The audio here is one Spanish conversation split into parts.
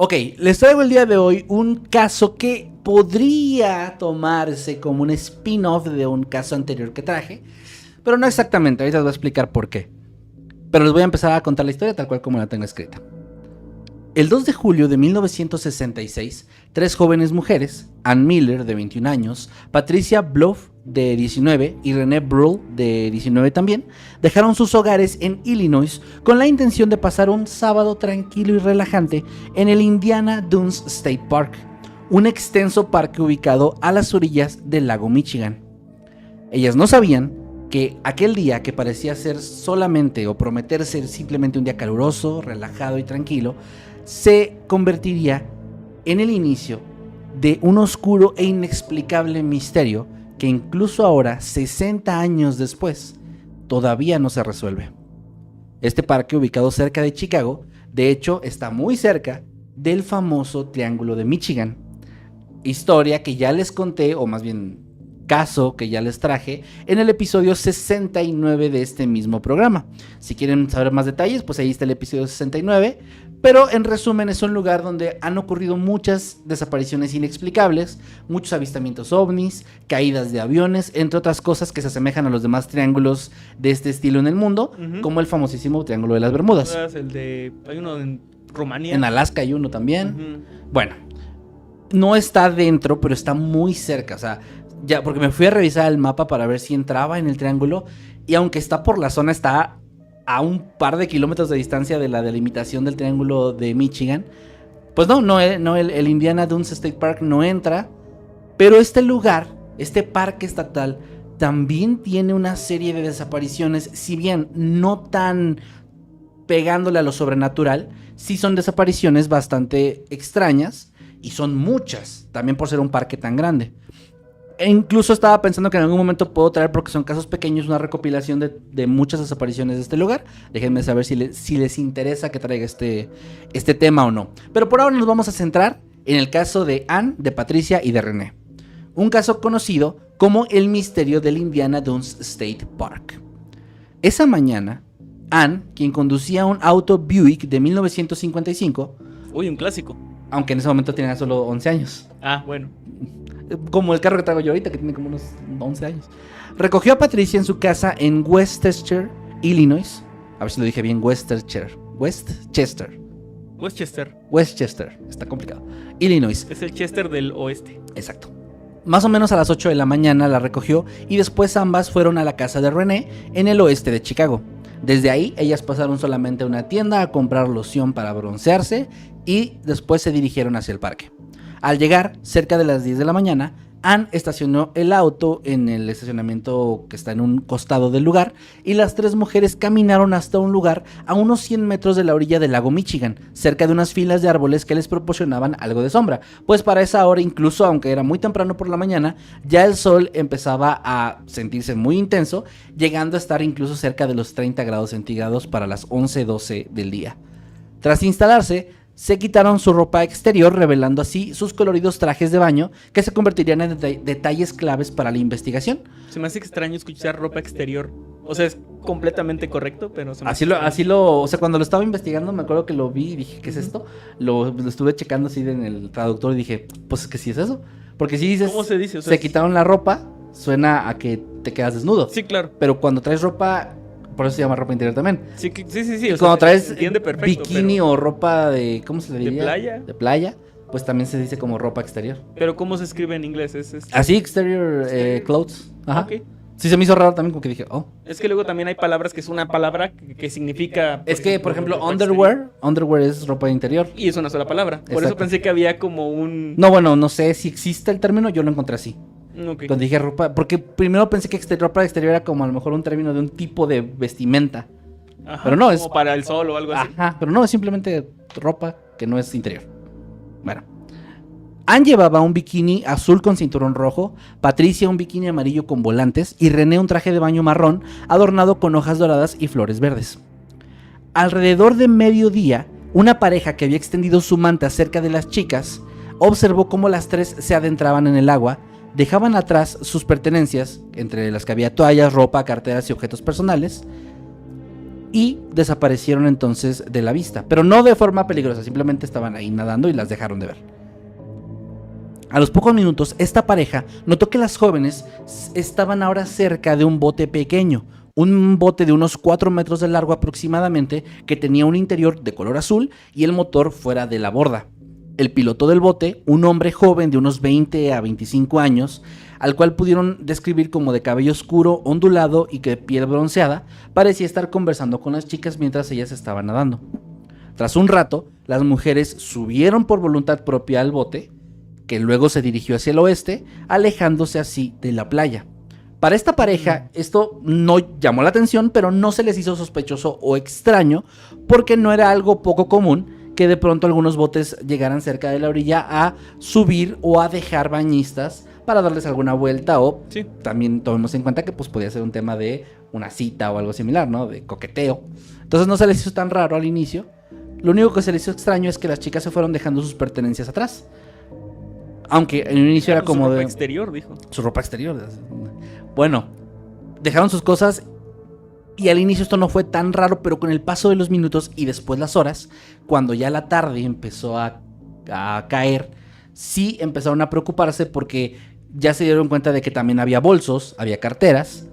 Ok, les traigo el día de hoy un caso que podría tomarse como un spin-off de un caso anterior que traje, pero no exactamente, ahorita les voy a explicar por qué. Pero les voy a empezar a contar la historia tal cual como la tengo escrita. El 2 de julio de 1966, tres jóvenes mujeres, Ann Miller, de 21 años, Patricia Bluff, de 19, y Renee Bruhl, de 19 también, dejaron sus hogares en Illinois con la intención de pasar un sábado tranquilo y relajante en el Indiana Dunes State Park, un extenso parque ubicado a las orillas del lago Michigan. Ellas no sabían que aquel día, que parecía ser solamente o prometer ser simplemente un día caluroso, relajado y tranquilo, se convertiría en el inicio de un oscuro e inexplicable misterio que incluso ahora, 60 años después, todavía no se resuelve. Este parque, ubicado cerca de Chicago, de hecho está muy cerca del famoso Triángulo de Michigan, historia que ya les conté, o más bien caso que ya les traje en el episodio 69 de este mismo programa. Si quieren saber más detalles, pues ahí está el episodio 69, pero en resumen es un lugar donde han ocurrido muchas desapariciones inexplicables, muchos avistamientos ovnis, caídas de aviones, entre otras cosas que se asemejan a los demás triángulos de este estilo en el mundo, como el famosísimo Triángulo de las Bermudas. Hay uno en Rumanía. En Alaska hay uno también. Bueno, no está dentro, pero está muy cerca, o sea, ya, porque me fui a revisar el mapa para ver si entraba en el triángulo, y aunque está por la zona, está a un par de kilómetros de distancia de la delimitación del Triángulo de Michigan, pues el Indiana Dunes State Park no entra, pero este lugar, este parque estatal, también tiene una serie de desapariciones, si bien no tan pegándole a lo sobrenatural, sí son desapariciones bastante extrañas, y son muchas, también por ser un parque tan grande. E incluso estaba pensando que en algún momento puedo traer, porque son casos pequeños, una recopilación de muchas desapariciones de este lugar. Déjenme saber si les interesa que traiga este tema o no. Pero por ahora nos vamos a centrar en el caso de Ann, de Patricia y de Renee. Un caso conocido como el misterio del Indiana Dunes State Park. Esa mañana, Ann, quien conducía un auto Buick de 1955... Uy, un clásico. Aunque en ese momento tenía solo 11 años. Ah, bueno. Como el carro que traigo yo ahorita, que tiene como unos 11 años. Recogió a Patricia en su casa en Westchester, Illinois. A ver si lo dije bien, Westchester. Está complicado. Illinois. Es el Chester del oeste. Exacto. Más o menos a las 8 de la mañana la recogió y después ambas fueron a la casa de Renee en el oeste de Chicago. Desde ahí, ellas pasaron solamente a una tienda a comprar loción para broncearse y después se dirigieron hacia el parque. Al llegar, cerca de las 10 de la mañana, Ann estacionó el auto en el estacionamiento que está en un costado del lugar, y las tres mujeres caminaron hasta un lugar a unos 100 metros de la orilla del lago Michigan, cerca de unas filas de árboles que les proporcionaban algo de sombra, pues para esa hora, incluso aunque era muy temprano por la mañana, ya el sol empezaba a sentirse muy intenso, llegando a estar incluso cerca de los 30 grados centígrados para las 11:12 del día. Tras instalarse, se quitaron su ropa exterior, revelando así sus coloridos trajes de baño, que se convertirían en detalles claves para la investigación. Se me hace extraño escuchar ropa exterior. O sea, es completamente correcto, pero... o sea, cuando lo estaba investigando, me acuerdo que lo vi y dije, ¿qué es esto? Lo estuve checando así en el traductor y dije, pues que sí es eso. Porque si dices, ¿cómo se dice? O sea, se quitaron la ropa, suena a que te quedas desnudo. Sí, claro. Pero cuando traes ropa... Por eso se llama ropa interior también. Sí. Cuando traes perfecto, bikini o ropa de... ¿Cómo se le diría? ¿De playa? De playa, pues también se dice como ropa exterior. Pero ¿cómo se escribe en inglés? Así, exterior clothes. Ajá. Okay. Sí, se me hizo raro también, como que dije, oh. Es que luego también hay palabras que es una palabra que significa... Es que, por ejemplo, underwear es ropa interior. Y es una sola palabra. Por Exacto. eso pensé que había como un... No, bueno, no sé si existe el término, yo lo encontré así. Okay. Cuando dije ropa, porque primero pensé que ropa exterior era como a lo mejor un término de un tipo de vestimenta. Ajá, pero no, como es para el sol o algo así. Ajá, pero no, es simplemente ropa que no es interior. Bueno. Ann llevaba un bikini azul con cinturón rojo, Patricia un bikini amarillo con volantes y Renee un traje de baño marrón adornado con hojas doradas y flores verdes. Alrededor de mediodía, una pareja que había extendido su manta cerca de las chicas observó cómo las tres se adentraban en el agua, dejaban atrás sus pertenencias, entre las que había toallas, ropa, carteras y objetos personales, y desaparecieron entonces de la vista, pero no de forma peligrosa, simplemente estaban ahí nadando y las dejaron de ver. A los pocos minutos, esta pareja notó que las jóvenes estaban ahora cerca de un bote pequeño, un bote de unos 4 metros de largo aproximadamente, que tenía un interior de color azul y el motor fuera de la borda. El piloto del bote, un hombre joven de unos 20 a 25 años, al cual pudieron describir como de cabello oscuro, ondulado y de piel bronceada, parecía estar conversando con las chicas mientras ellas estaban nadando. Tras un rato, las mujeres subieron por voluntad propia al bote, que luego se dirigió hacia el oeste, alejándose así de la playa. Para esta pareja, esto no llamó la atención, pero no se les hizo sospechoso o extraño, porque no era algo poco común que de pronto algunos botes llegaran cerca de la orilla a subir o a dejar bañistas para darles alguna vuelta, o sí, también tomemos en cuenta que pues podía ser un tema de una cita o algo similar, ¿no? De coqueteo. Entonces no se les hizo tan raro al inicio. Lo único que se les hizo extraño es que las chicas se fueron dejando sus pertenencias atrás. Aunque en el inicio era como su ropa exterior, dijo. Su ropa exterior. Bueno, dejaron sus cosas y al inicio esto no fue tan raro, pero con el paso de los minutos y después las horas, cuando ya la tarde empezó a caer, sí empezaron a preocuparse porque ya se dieron cuenta de que también había bolsos, había carteras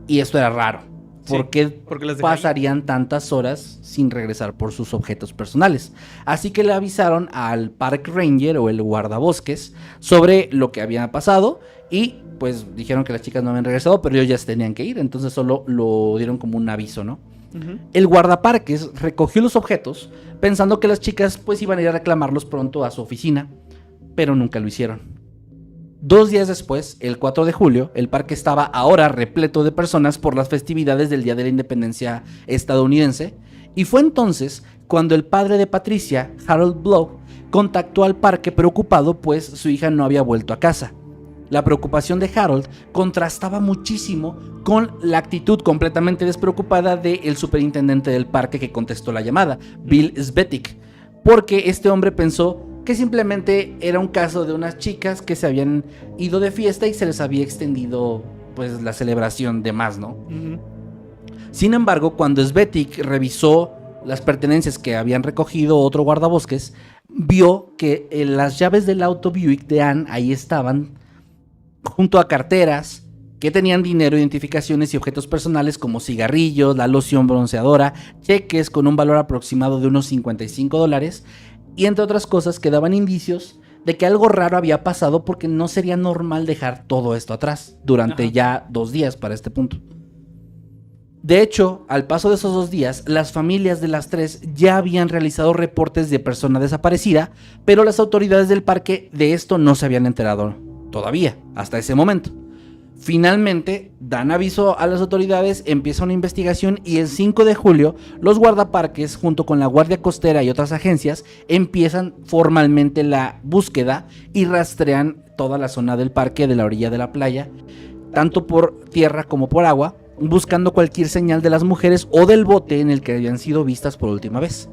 y esto era raro. ¿Por qué pasarían tantas horas sin regresar por sus objetos personales? Así que le avisaron al Park Ranger o el guardabosques sobre lo que había pasado y pues dijeron que las chicas no habían regresado, pero ellos ya se tenían que ir, entonces solo lo dieron como un aviso, ¿no? Uh-huh. El guardaparques recogió los objetos pensando que las chicas pues iban a ir a reclamarlos pronto a su oficina, pero nunca lo hicieron. 2 días después, el 4 de julio, el parque estaba ahora repleto de personas por las festividades del Día de la Independencia estadounidense, y fue entonces cuando el padre de Patricia, Harold Blow, contactó al parque preocupado pues su hija no había vuelto a casa. La preocupación de Harold contrastaba muchísimo con la actitud completamente despreocupada del superintendente del parque que contestó la llamada, Bill Svetic, porque este hombre pensó que simplemente era un caso de unas chicas que se habían ido de fiesta y se les había extendido pues la celebración de más, ¿no? Uh-huh. Sin embargo, cuando Svetic revisó las pertenencias que habían recogido otro guardabosques, vio que las llaves del auto Buick de Anne ahí estaban, junto a carteras que tenían dinero, identificaciones y objetos personales como cigarrillos, la loción bronceadora, cheques con un valor aproximado de unos $55, y entre otras cosas que daban indicios de que algo raro había pasado porque no sería normal dejar todo esto atrás durante ya 2 días para este punto. De hecho, al paso de esos 2 días, las familias de las 3 ya habían realizado reportes de persona desaparecida, pero las autoridades del parque de esto no se habían enterado todavía, hasta ese momento. Finalmente, dan aviso a las autoridades, empieza una investigación y el 5 de julio, los guardaparques, junto con la Guardia Costera y otras agencias, empiezan formalmente la búsqueda y rastrean toda la zona del parque de la orilla de la playa, tanto por tierra como por agua, buscando cualquier señal de las mujeres o del bote en el que habían sido vistas por última vez.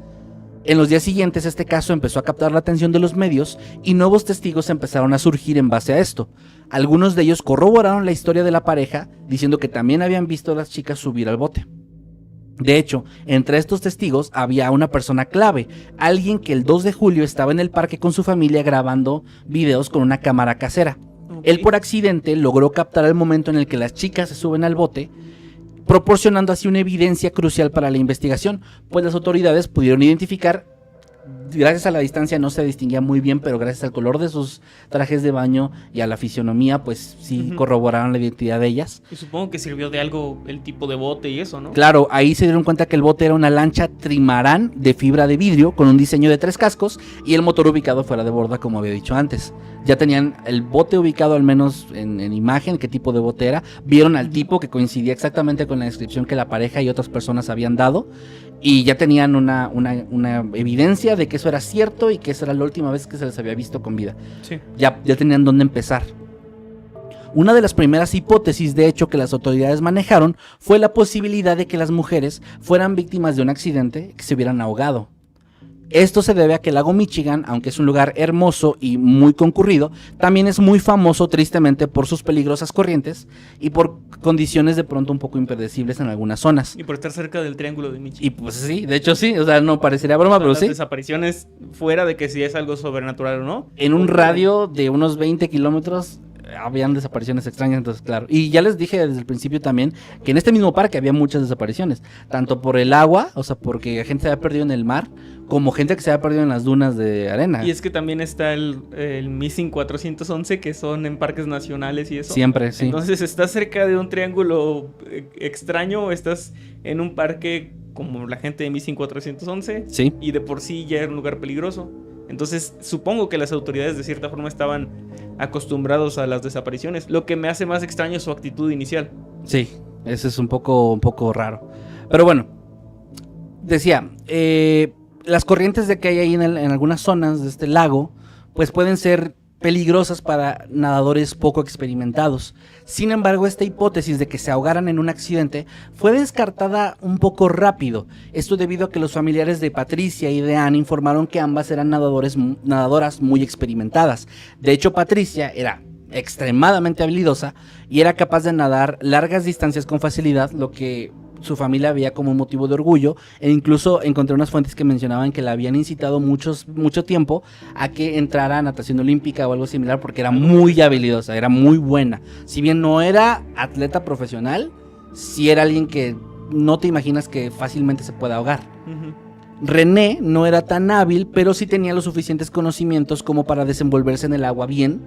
En los días siguientes este caso empezó a captar la atención de los medios y nuevos testigos empezaron a surgir en base a esto. Algunos de ellos corroboraron la historia de la pareja diciendo que también habían visto a las chicas subir al bote. De hecho, entre estos testigos había una persona clave, alguien que el 2 de julio estaba en el parque con su familia grabando videos con una cámara casera. Él por accidente logró captar el momento en el que las chicas se suben al bote, proporcionando así una evidencia crucial para la investigación, pues las autoridades pudieron identificar, gracias a la distancia no se distinguía muy bien, pero gracias al color de sus trajes de baño y a la fisionomía, pues sí corroboraron la identidad de ellas. Y supongo que sirvió de algo el tipo de bote y eso, ¿no? Claro, ahí se dieron cuenta que el bote era una lancha trimarán de fibra de vidrio con un diseño de 3 cascos y el motor ubicado fuera de borda, como había dicho antes. Ya tenían el bote ubicado al menos en imagen, qué tipo de bote era. Vieron al tipo que coincidía exactamente con la descripción que la pareja y otras personas habían dado. Y ya tenían una evidencia de que eso era cierto y que esa era la última vez que se les había visto con vida. Sí. Ya tenían dónde empezar. Una de las primeras hipótesis, de hecho, que las autoridades manejaron fue la posibilidad de que las mujeres fueran víctimas de un accidente, que se hubieran ahogado. Esto se debe a que el lago Michigan, aunque es un lugar hermoso y muy concurrido, también es muy famoso tristemente por sus peligrosas corrientes y por condiciones de pronto un poco impredecibles en algunas zonas. Y por estar cerca del Triángulo de Michigan. Y pues sí, de hecho sí, o sea, no parecería broma, pero las sí. Desapariciones, fuera de que si es algo sobrenatural o no. En un radio de unos 20 kilómetros habían desapariciones extrañas, entonces claro. Y ya les dije desde el principio también que en este mismo parque había muchas desapariciones, tanto por el agua, o sea, porque gente se había perdido en el mar, como gente que se había perdido en las dunas de arena. Y es que también está el Missing 411, que son en parques nacionales y eso. Siempre, sí. Entonces estás cerca de un triángulo extraño, o estás en un parque como la gente de Missing 411, sí. Y de por sí ya era un lugar peligroso. Entonces supongo que las autoridades de cierta forma estaban acostumbrados a las desapariciones. Lo que me hace más extraño es su actitud inicial. Sí, eso es un poco raro. Pero bueno, decía, las corrientes de que hay ahí en algunas zonas de este lago, pues pueden ser peligrosas para nadadores poco experimentados. Sin embargo, esta hipótesis de que se ahogaran en un accidente fue descartada un poco rápido. Esto debido a que los familiares de Patricia y de Anne informaron que ambas eran nadadoras muy experimentadas. De hecho, Patricia era extremadamente habilidosa y era capaz de nadar largas distancias con facilidad, lo que su familia veía como un motivo de orgullo, e incluso encontré unas fuentes que mencionaban que la habían incitado mucho tiempo a que entrara a natación olímpica o algo similar, porque era muy habilidosa, era muy buena. Si bien no era atleta profesional, sí era alguien que no te imaginas que fácilmente se pueda ahogar. René no era tan hábil, pero sí tenía los suficientes conocimientos como para desenvolverse en el agua bien.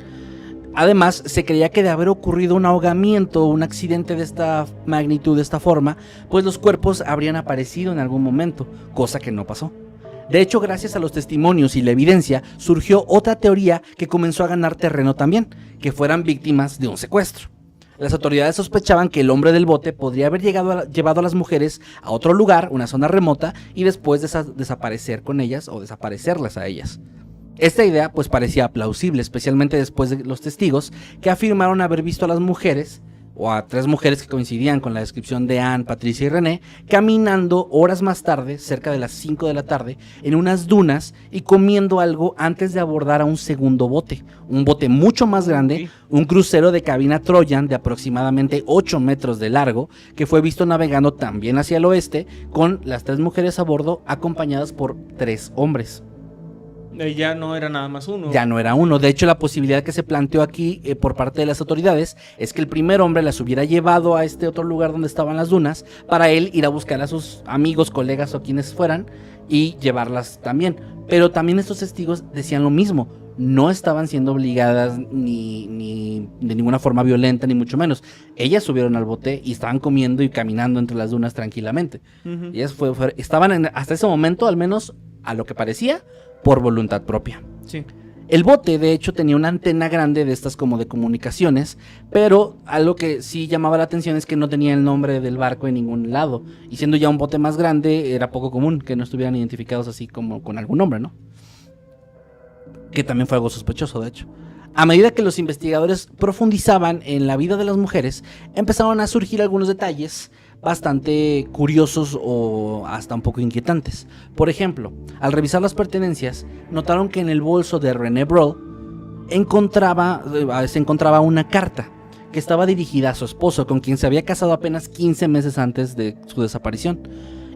Además, se creía que de haber ocurrido un ahogamiento o un accidente de esta magnitud, de esta forma, pues los cuerpos habrían aparecido en algún momento, cosa que no pasó. De hecho, gracias a los testimonios y la evidencia, surgió otra teoría que comenzó a ganar terreno también, que fueran víctimas de un secuestro. Las autoridades sospechaban que el hombre del bote podría haber llevado a las mujeres a otro lugar, una zona remota, y después desaparecer con ellas o desaparecerlas a ellas. Esta idea pues parecía plausible, especialmente después de los testigos que afirmaron haber visto a las mujeres, o a 3 mujeres que coincidían con la descripción de Anne, Patricia y René, caminando horas más tarde, cerca de las 5 de la tarde, en unas dunas y comiendo algo antes de abordar a un segundo bote, un bote mucho más grande, un crucero de cabina Troyan de aproximadamente 8 metros de largo, que fue visto navegando también hacia el oeste, con las 3 mujeres a bordo acompañadas por 3 hombres. Ya no era nada más uno. Ya no era uno. De hecho, la posibilidad que se planteó aquí por parte de las autoridades es que el primer hombre las hubiera llevado a este otro lugar donde estaban las dunas para él ir a buscar a sus amigos, colegas o quienes fueran y llevarlas también. Pero también estos testigos decían lo mismo. No estaban siendo obligadas ni de ninguna forma violenta, ni mucho menos. Ellas subieron al bote y estaban comiendo y caminando entre las dunas tranquilamente. Ellas estaban hasta ese momento, al menos a lo que parecía, por voluntad propia. Sí. El bote, de hecho, tenía una antena grande de estas como de comunicaciones, pero algo que sí llamaba la atención es que no tenía el nombre del barco en ningún lado. Y siendo ya un bote más grande, era poco común que no estuvieran identificados así como con algún nombre, ¿no? Que también fue algo sospechoso, de hecho. A medida que los investigadores profundizaban en la vida de las mujeres, empezaron a surgir algunos detalles bastante curiosos o hasta un poco inquietantes. Por ejemplo, al revisar las pertenencias, notaron que en el bolso de René Brault se encontraba una carta que estaba dirigida a su esposo, con quien se había casado apenas 15 meses antes de su desaparición.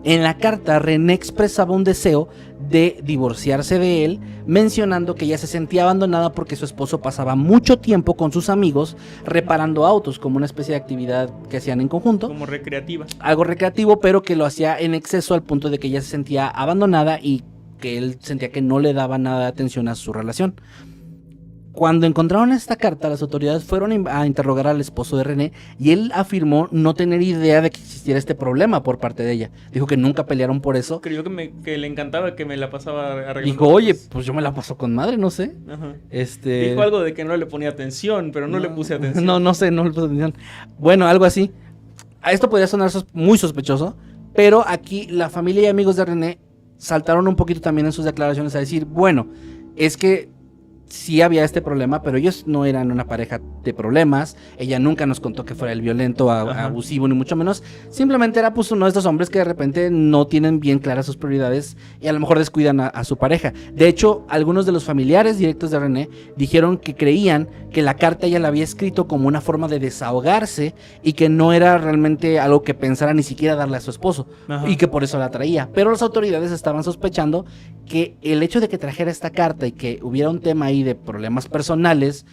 En la carta, René expresaba un deseo de divorciarse de él, mencionando que ella se sentía abandonada porque su esposo pasaba mucho tiempo con sus amigos reparando autos, como una especie de actividad que hacían en conjunto. Como recreativa. Algo recreativo, pero que lo hacía en exceso al punto de que ella se sentía abandonada y que él sentía que no le daba nada de atención a su relación. Cuando encontraron esta carta, las autoridades fueron a interrogar al esposo de René y él afirmó no tener idea de que existiera este problema por parte de ella. Dijo que nunca pelearon por eso. Creyó que le encantaba que me la pasaba arreglando. Dijo, oye, pues yo me la paso con madre, no sé. Ajá. Dijo algo de que no le ponía atención, pero no le puse atención. No le puse atención. Bueno, algo así. A esto podría sonar muy sospechoso, pero aquí la familia y amigos de René saltaron un poquito también en sus declaraciones a decir, bueno, es que sí había este problema, pero ellos no eran una pareja de problemas. Ella nunca nos contó que fuera el violento, abusivo, ni mucho menos. Simplemente era pues uno de estos hombres que de repente no tienen bien claras sus prioridades y a lo mejor descuidan a su pareja. De hecho, algunos de los familiares directos de René dijeron que creían que la carta ella la había escrito como una forma de desahogarse y que no era realmente algo que pensara ni siquiera darle a su esposo. Ajá. Y que por eso la traía. Pero las autoridades estaban sospechando que el hecho de que trajera esta carta y que hubiera un tema ahí de problemas personales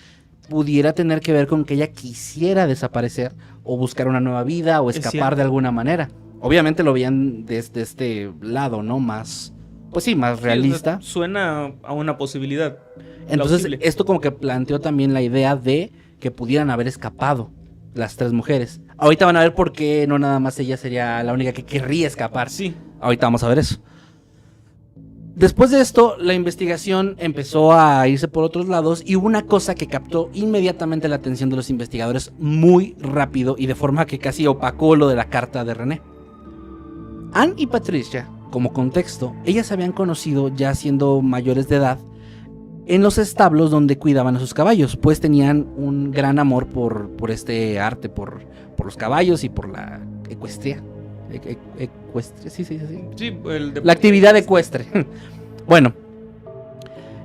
pudiera tener que ver con que ella quisiera desaparecer o buscar una nueva vida o escapar de alguna manera. Obviamente lo veían desde este lado, ¿no? Más, pues sí, más realista. O sea, suena a una posibilidad. Entonces, plausible. Esto como que planteó también la idea de que pudieran haber escapado las 3 mujeres. Ahorita van a ver por qué no nada más ella sería la única que querría escapar. Sí. Ahorita vamos a ver eso. Después de esto, la investigación empezó a irse por otros lados y hubo una cosa que captó inmediatamente la atención de los investigadores muy rápido y de forma que casi opacó lo de la carta de René. Anne y Patricia, como contexto, ellas se habían conocido ya siendo mayores de edad en los establos donde cuidaban a sus caballos, pues tenían un gran amor por este arte, por los caballos y por la ecuestria. Ecuestre, sí. Sí, la actividad ecuestre. Bueno,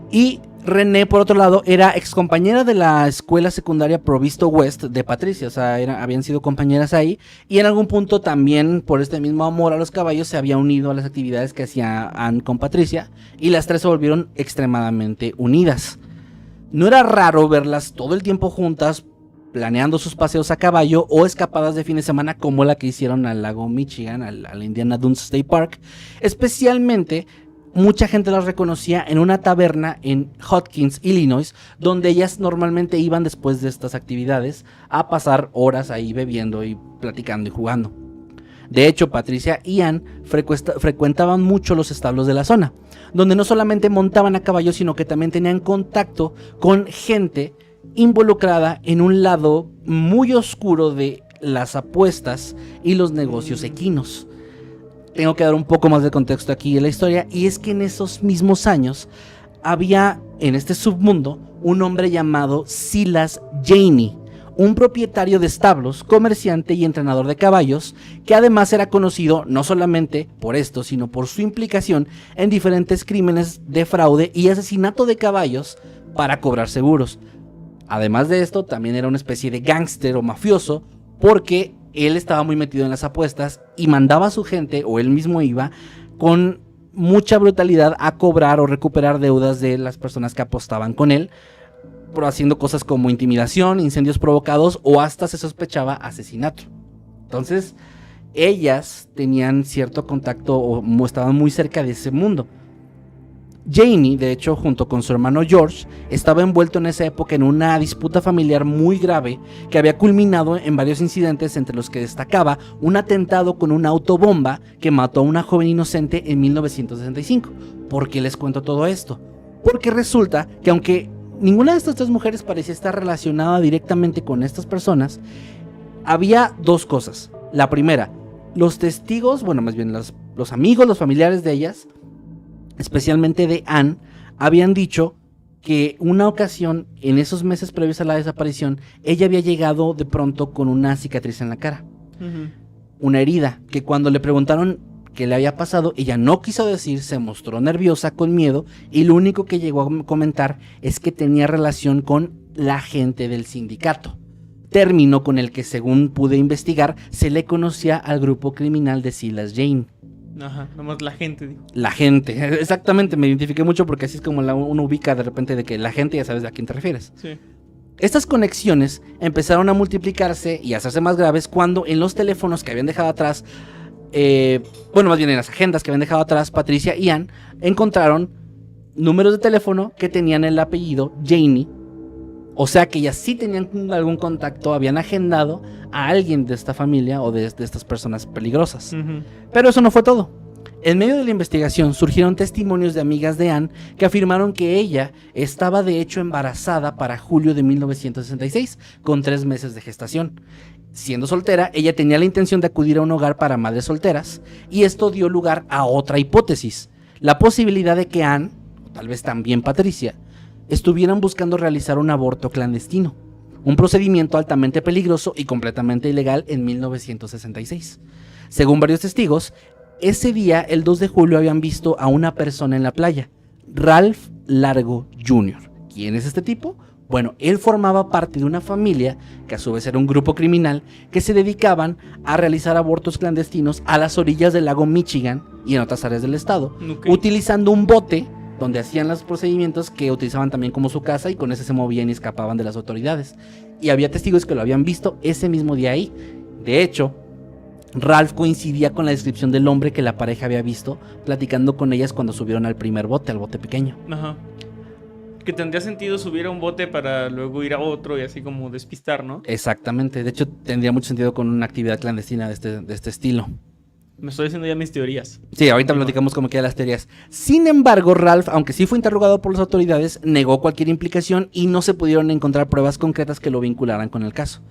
y René, por otro lado, era excompañera de la escuela secundaria Provisto West de Patricia, o sea, habían sido compañeras ahí, y en algún punto también, por este mismo amor a los caballos, se había unido a las actividades que hacía Anne con Patricia, y las 3 se volvieron extremadamente unidas. No era raro verlas todo el tiempo juntas, planeando sus paseos a caballo o escapadas de fin de semana como la que hicieron al lago Michigan, al Indiana Dunes State Park. Especialmente, mucha gente las reconocía en una taberna en Hopkins, Illinois, donde ellas normalmente iban después de estas actividades a pasar horas ahí bebiendo y platicando y jugando. De hecho, Patricia y Anne frecuentaban mucho los establos de la zona, donde no solamente montaban a caballo, sino que también tenían contacto con gente involucrada en un lado muy oscuro de las apuestas y los negocios equinos. Tengo que dar un poco más de contexto aquí en la historia, y es que en esos mismos años había en este submundo un hombre llamado Silas Janey, un propietario de establos, comerciante y entrenador de caballos, que además era conocido no solamente por esto, sino por su implicación en diferentes crímenes de fraude y asesinato de caballos para cobrar seguros. Además de esto, también era una especie de gángster o mafioso, porque él estaba muy metido en las apuestas y mandaba a su gente, o él mismo iba, con mucha brutalidad a cobrar o recuperar deudas de las personas que apostaban con él, por haciendo cosas como intimidación, incendios provocados o hasta se sospechaba asesinato. Entonces, ellas tenían cierto contacto o estaban muy cerca de ese mundo. Janey, de hecho, junto con su hermano George, estaba envuelto en esa época en una disputa familiar muy grave que había culminado en varios incidentes, entre los que destacaba un atentado con una autobomba que mató a una joven inocente en 1965. ¿Por qué les cuento todo esto? Porque resulta que aunque ninguna de estas 3 mujeres parecía estar relacionada directamente con estas personas, había 2 cosas. La primera, los testigos, bueno, más bien los amigos, los familiares de ellas, especialmente de Anne, habían dicho que una ocasión, en esos meses previos a la desaparición, ella había llegado de pronto con una cicatriz en la cara. Una herida, que cuando le preguntaron qué le había pasado, ella no quiso decir, se mostró nerviosa, con miedo, y lo único que llegó a comentar es que tenía relación con la gente del sindicato. Término con el que, según pude investigar, se le conocía al grupo criminal de Silas Janey. Ajá, nomás la gente, digo. La gente, exactamente, me identifiqué mucho porque así es como uno ubica de repente de que la gente, ya sabes a quién te refieres. Sí. Estas conexiones empezaron a multiplicarse y a hacerse más graves cuando en los teléfonos que habían dejado atrás, más bien en las agendas que habían dejado atrás Patricia y Anne, encontraron números de teléfono que tenían el apellido Janey. O sea que ellas sí tenían algún contacto, habían agendado a alguien de esta familia o de estas personas peligrosas. Pero eso no fue todo. En medio de la investigación surgieron testimonios de amigas de Anne que afirmaron que ella estaba de hecho embarazada para julio de 1966, con 3 meses de gestación. Siendo soltera, ella tenía la intención de acudir a un hogar para madres solteras, y esto dio lugar a otra hipótesis: la posibilidad de que Anne, o tal vez también Patricia, estuvieran buscando realizar un aborto clandestino, un procedimiento altamente peligroso y completamente ilegal en 1966. Según varios testigos, ese día, el 2 de julio, habían visto a una persona en la playa, Ralph Largo Jr. ¿Quién es este tipo? Bueno, él formaba parte de una familia, que a su vez era un grupo criminal, que se dedicaban a realizar abortos clandestinos a las orillas del lago Michigan y en otras áreas del estado, utilizando un bote donde hacían los procedimientos que utilizaban también como su casa, y con ese se movían y escapaban de las autoridades. Y había testigos que lo habían visto ese mismo día ahí. De hecho, Ralph coincidía con la descripción del hombre que la pareja había visto platicando con ellas cuando subieron al primer bote, al bote pequeño. Ajá. Que tendría sentido subir a un bote para luego ir a otro y así como despistar, ¿no? Exactamente. De hecho, tendría mucho sentido con una actividad clandestina de este estilo. Me estoy haciendo ya mis teorías. Sí, ahorita platicamos cómo quedan las teorías. Sin embargo, Ralph, aunque sí fue interrogado por las autoridades, negó cualquier implicación y no se pudieron encontrar pruebas concretas que lo vincularan con el caso.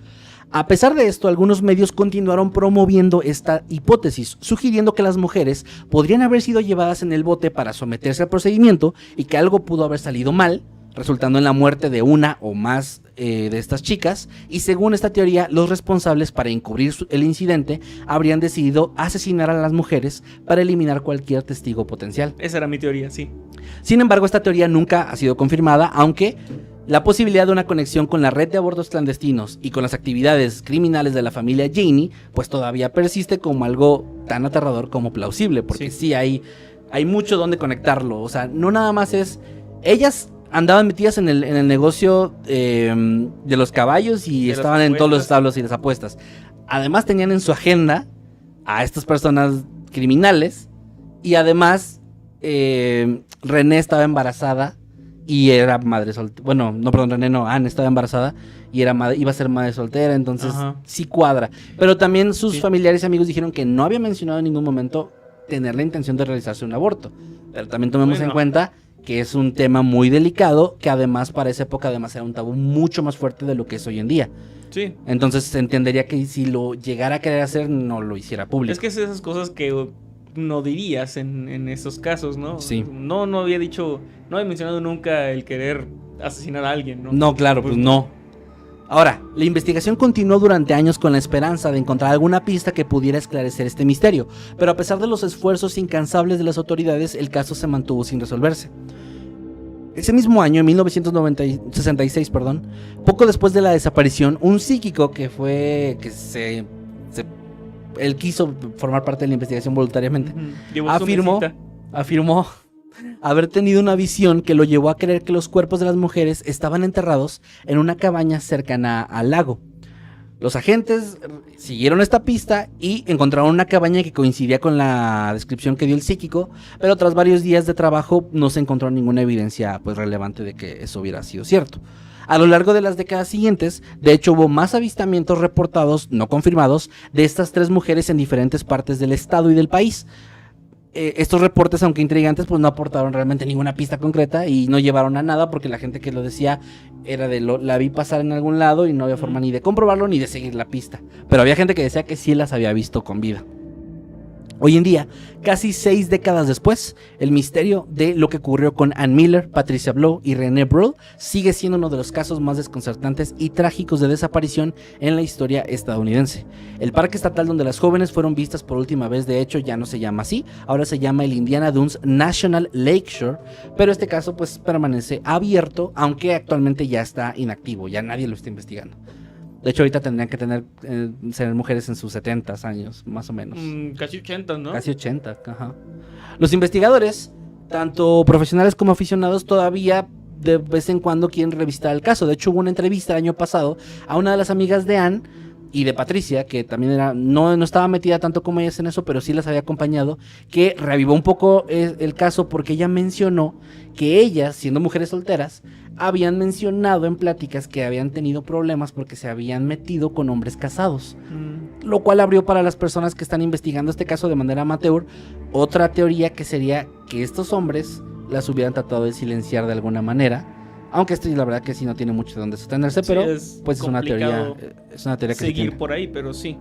A pesar de esto, algunos medios continuaron promoviendo esta hipótesis, sugiriendo que las mujeres podrían haber sido llevadas en el bote para someterse al procedimiento y que algo pudo haber salido mal, resultando en la muerte de una o más de estas chicas, y según esta teoría, los responsables para encubrir el incidente habrían decidido asesinar a las mujeres para eliminar cualquier testigo potencial. Esa era mi teoría, sí. Sin embargo, esta teoría nunca ha sido confirmada, aunque la posibilidad de una conexión con la red de abortos clandestinos y con las actividades criminales de la familia Janey, pues todavía persiste como algo tan aterrador como plausible, porque sí hay mucho donde conectarlo. O sea, no nada más es... Ellas andaban metidas en el negocio de los caballos y estaban en todos los establos y las apuestas. Además tenían en su agenda a estas personas criminales, y además René estaba embarazada y era madre soltera. Bueno, no, perdón, René no, Anne estaba embarazada y iba a ser madre soltera, entonces sí cuadra. Pero también sus familiares y amigos dijeron que no había mencionado en ningún momento tener la intención de realizarse un aborto. Pero también tomemos en cuenta que es un tema muy delicado, que además para esa época además era un tabú mucho más fuerte de lo que es hoy en día. Sí. Entonces se entendería que si lo llegara a querer hacer, no lo hiciera público. Es que es esas cosas que no dirías en esos casos, ¿no? Sí. No había mencionado nunca el querer asesinar a alguien, ¿no? No, claro, pues no. Ahora, la investigación continuó durante años con la esperanza de encontrar alguna pista que pudiera esclarecer este misterio, pero a pesar de los esfuerzos incansables de las autoridades, el caso se mantuvo sin resolverse. Ese mismo año, en 1966, poco después de la desaparición, un psíquico él quiso formar parte de la investigación voluntariamente, afirmó haber tenido una visión que lo llevó a creer que los cuerpos de las mujeres estaban enterrados en una cabaña cercana al lago. Los agentes siguieron esta pista y encontraron una cabaña que coincidía con la descripción que dio el psíquico, pero tras varios días de trabajo no se encontró ninguna evidencia relevante de que eso hubiera sido cierto. A lo largo de las décadas siguientes, de hecho, hubo más avistamientos reportados, no confirmados, de estas tres mujeres en diferentes partes del estado y del país. Estos reportes, aunque intrigantes, pues no aportaron realmente ninguna pista concreta y no llevaron a nada, porque la gente que lo decía era la vi pasar en algún lado y no había forma ni de comprobarlo ni de seguir la pista. Pero había gente que decía que sí las había visto con vida. Hoy en día, casi 6 décadas después, el misterio de lo que ocurrió con Ann Miller, Patricia Blow y René Brule sigue siendo uno de los casos más desconcertantes y trágicos de desaparición en la historia estadounidense. El parque estatal donde las jóvenes fueron vistas por última vez, de hecho, ya no se llama así, ahora se llama el Indiana Dunes National Lakeshore, pero este caso pues permanece abierto, aunque actualmente ya está inactivo, ya nadie lo está investigando. De hecho, ahorita tendrían que ser mujeres en sus 70 años, más o menos. Casi 80, ¿no? Casi 80, ajá. Los investigadores, tanto profesionales como aficionados, todavía de vez en cuando quieren revisitar el caso. De hecho, hubo una entrevista el año pasado a una de las amigas de Ann y de Patricia, que también no estaba metida tanto como ellas en eso, pero sí las había acompañado, que reavivó un poco el caso porque ella mencionó que ellas, siendo mujeres solteras, habían mencionado en pláticas que habían tenido problemas porque se habían metido con hombres casados, lo cual abrió para las personas que están investigando este caso de manera amateur otra teoría, que sería que estos hombres las hubieran tratado de silenciar de alguna manera, aunque esto la verdad que sí no tiene mucho de dónde sostenerse, pero pues es una teoría que seguir por ahí, pero sí.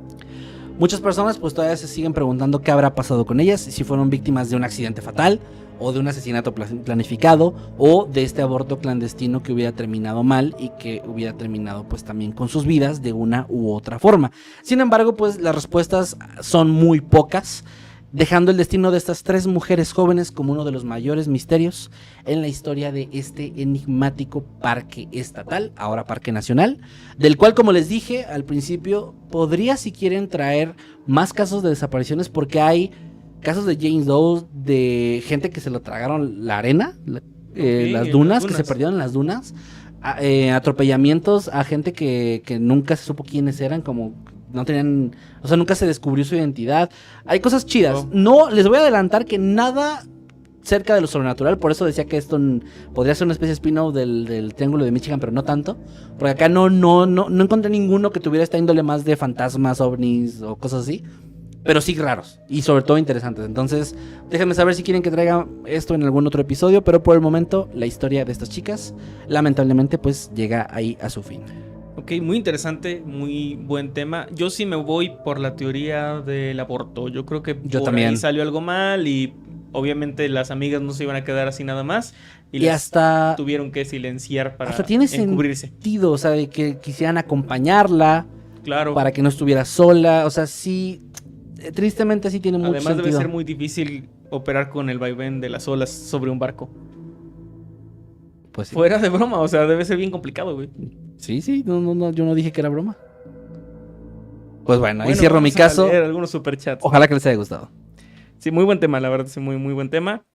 Muchas personas pues todavía se siguen preguntando qué habrá pasado con ellas, si fueron víctimas de un accidente fatal, o de un asesinato planificado, o de este aborto clandestino que hubiera terminado mal y que hubiera terminado pues también con sus vidas de una u otra forma. Sin embargo, pues las respuestas son muy pocas, dejando el destino de estas 3 mujeres jóvenes como uno de los mayores misterios en la historia de este enigmático parque estatal, ahora parque nacional, del cual, como les dije al principio, podría, si quieren, traer más casos de desapariciones, porque hay casos de Jane Doe, de gente que se lo tragaron la arena, las dunas, que se perdieron en las dunas, atropellamientos a gente que nunca se supo quiénes eran, como no tenían, o sea, nunca se descubrió su identidad. Hay cosas chidas. No, les voy a adelantar que nada cerca de lo sobrenatural, por eso decía que esto podría ser una especie de spin-off del Triángulo de Michigan, pero no tanto, porque acá no encontré ninguno que tuviera esta índole más de fantasmas, ovnis o cosas así, pero sí raros y sobre todo interesantes. Entonces, déjenme saber si quieren que traiga esto en algún otro episodio, pero por el momento la historia de estas chicas lamentablemente pues llega ahí a su fin. Ok, muy interesante, muy buen tema. Yo sí me voy por la teoría del aborto. Yo creo que ahí salió algo mal y obviamente las amigas no se iban a quedar así nada más. Y hasta tuvieron que silenciar para hasta tiene encubrirse. Sentido, o sea, de que quisieran acompañarla. Claro. Para que no estuviera sola. O sea, sí, tristemente sí tiene mucho sentido. Además debe ser muy difícil operar con el vaivén de las olas sobre un barco. Pues sí. Fuera de broma, o sea, debe ser bien complicado, güey. Sí, no, yo no dije que era broma. Pues bueno, ahí cierro mi caso. Algunos superchats. Ojalá que les haya gustado. Sí, muy buen tema, la verdad, sí, muy buen tema.